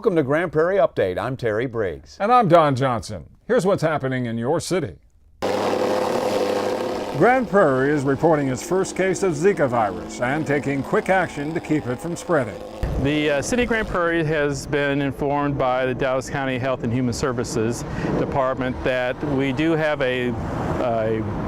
Welcome to Grand Prairie Update. I'm Terry Briggs. And I'm Don Johnson. Here's what's happening in your city. Grand Prairie is reporting its first case of Zika virus and taking quick action to keep it from spreading. The City of Grand Prairie has been informed by the Dallas County Health and Human Services Department that we do have a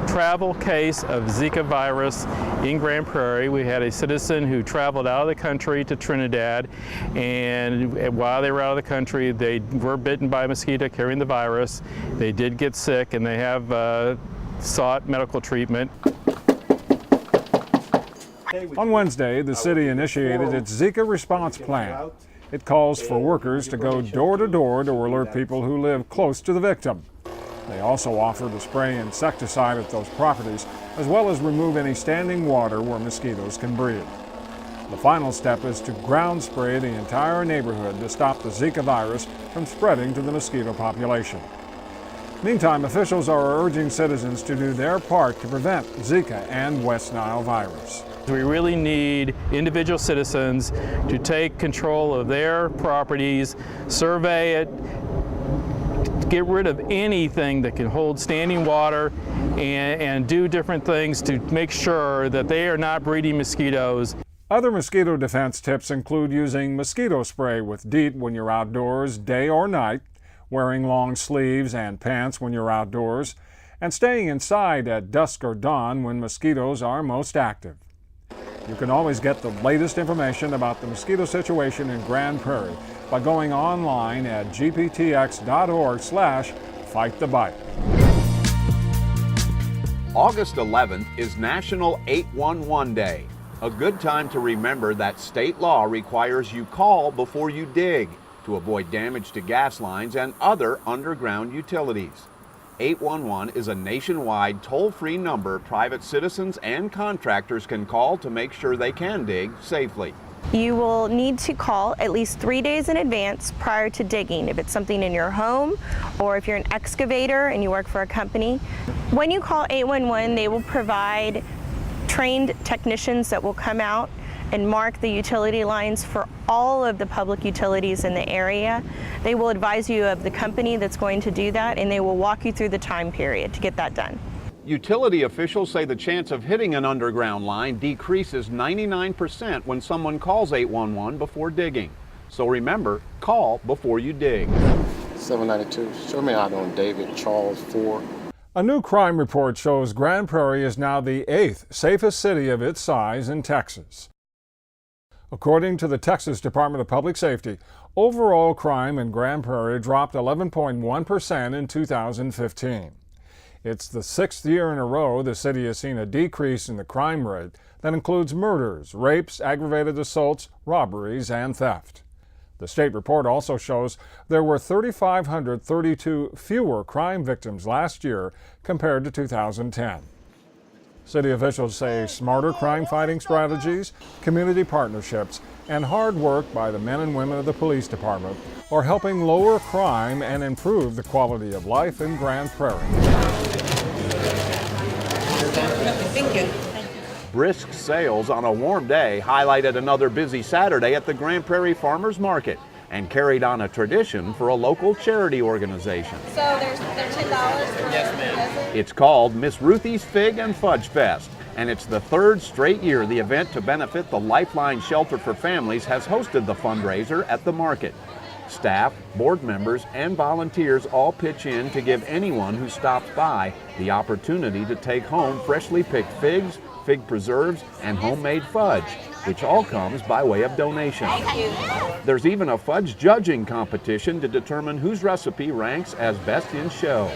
travel case of Zika virus in Grand Prairie. We had a citizen who traveled out of the country to Trinidad, and while they were out of the country, they were bitten by a mosquito carrying the virus. They did get sick, and they have sought medical treatment. On Wednesday, the city initiated its Zika response plan. It calls for workers to go door to door to alert people who live close to the victim. They also offer to spray insecticide at those properties, as well as remove any standing water where mosquitoes can breed. The final step is to ground spray the entire neighborhood to stop the Zika virus from spreading to the mosquito population. Meantime, officials are urging citizens to do their part to prevent Zika and West Nile virus. We really need individual citizens to take control of their properties, survey it, get rid of anything that can hold standing water, and do different things to make sure that they are not breeding mosquitoes. Other mosquito defense tips include using mosquito spray with DEET when you're outdoors, day or night, wearing long sleeves and pants when you're outdoors, and staying inside at dusk or dawn when mosquitoes are most active. You can always get the latest information about the mosquito situation in Grand Prairie by going online at gptx.org/fightthebite. August 11th is National 811 Day, a good time to remember that state law requires you call before you dig to avoid damage to gas lines and other underground utilities. 811 is a nationwide toll-free number private citizens and contractors can call to make sure they can dig safely. You will need to call at least 3 days in advance prior to digging if it's something in your home or if you're an excavator and you work for a company. When you call 811, they will provide trained technicians that will come out and mark the utility lines for all of the public utilities in the area. They will advise you of the company that's going to do that, and they will walk you through the time period to get that done. Utility officials say the chance of hitting an underground line decreases 99% when someone calls 811 before digging. So remember, call before you dig. 792, show me out on David Charles 4. A new crime report shows Grand Prairie is now the 8th safest city of its size in Texas. According to the Texas Department of Public Safety, overall crime in Grand Prairie dropped 11.1% in 2015. It's the 6th year in a row the city has seen a decrease in the crime rate that includes murders, rapes, aggravated assaults, robberies, and theft. The state report also shows there were 3,532 fewer crime victims last year compared to 2010. City officials say smarter crime-fighting strategies, community partnerships, and hard work by the men and women of the police department are helping lower crime and improve the quality of life in Grand Prairie. Thank you. Brisk sales on a warm day highlighted another busy Saturday at the Grand Prairie Farmers Market and carried on a tradition for a local charity organization. So they're $10 for yes, ma'am. It's called Miss Ruthie's Fig and Fudge Fest, and it's the 3rd straight year the event to benefit the Lifeline Shelter for Families has hosted the fundraiser at the market. Staff, board members, and volunteers all pitch in to give anyone who stops by the opportunity to take home freshly picked figs, fig preserves, and homemade fudge, which all comes by way of donation. Thank you. There's even a fudge judging competition to determine whose recipe ranks as best in show.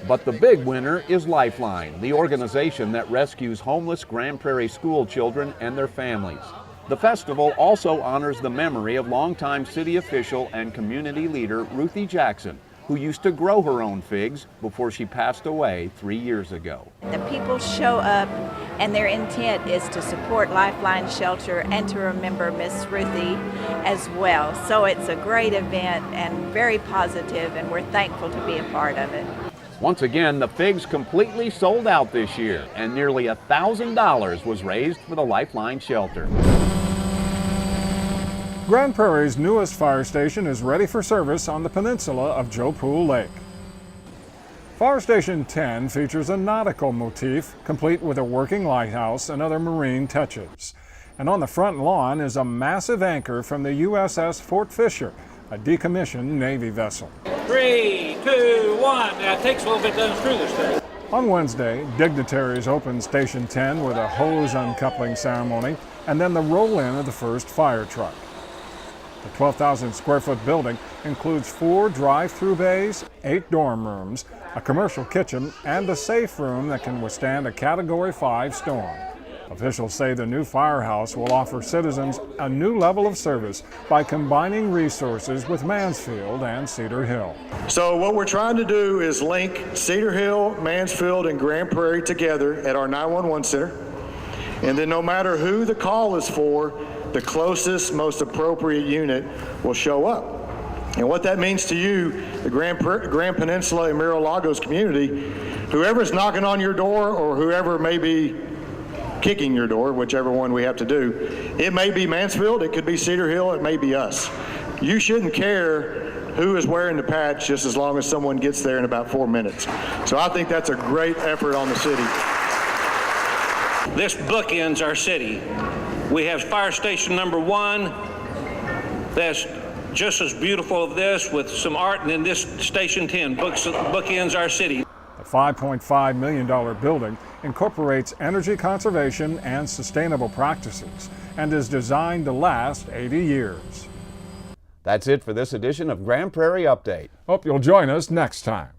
But the big winner is Lifeline, the organization that rescues homeless Grand Prairie school children and their families. The festival also honors the memory of longtime city official and community leader Ruthie Jackson, who used to grow her own figs before she passed away 3 years ago. The people show up and their intent is to support Lifeline Shelter and to remember Miss Ruthie as well. So it's a great event and very positive, and we're thankful to be a part of it. Once again, the figs completely sold out this year, and nearly $1,000 was raised for the Lifeline Shelter. Grand Prairie's newest fire station is ready for service on the peninsula of Joe Pool Lake. Fire Station 10 features a nautical motif, complete with a working lighthouse and other marine touches. And on the front lawn is a massive anchor from the USS Fort Fisher, a decommissioned Navy vessel. 3, 2, 1. Now it takes a little bit to unscrew this thing. On Wednesday, dignitaries opened Station 10 with a hose uncoupling ceremony and then the roll-in of the first fire truck. The 12,000 square foot building includes 4 drive-through bays, 8 dorm rooms, a commercial kitchen, and a safe room that can withstand a Category 5 storm. Officials say the new firehouse will offer citizens a new level of service by combining resources with Mansfield and Cedar Hill. So what we're trying to do is link Cedar Hill, Mansfield, and Grand Prairie together at our 911 center. And then no matter who the call is for, the closest, most appropriate unit will show up. And what that means to you, the Grand Peninsula and Miro Lagos community, whoever's knocking on your door or whoever may be kicking your door, whichever one we have to do, it may be Mansfield, it could be Cedar Hill, it may be us. You shouldn't care who is wearing the patch just as long as someone gets there in about 4 minutes. So I think that's a great effort on the city. This bookends our city. We have fire station number 1 that's just as beautiful as this with some art, and then this station 10 bookends our city. The $5.5 million building incorporates energy conservation and sustainable practices and is designed to last 80 years. That's it for this edition of Grand Prairie Update. Hope you'll join us next time.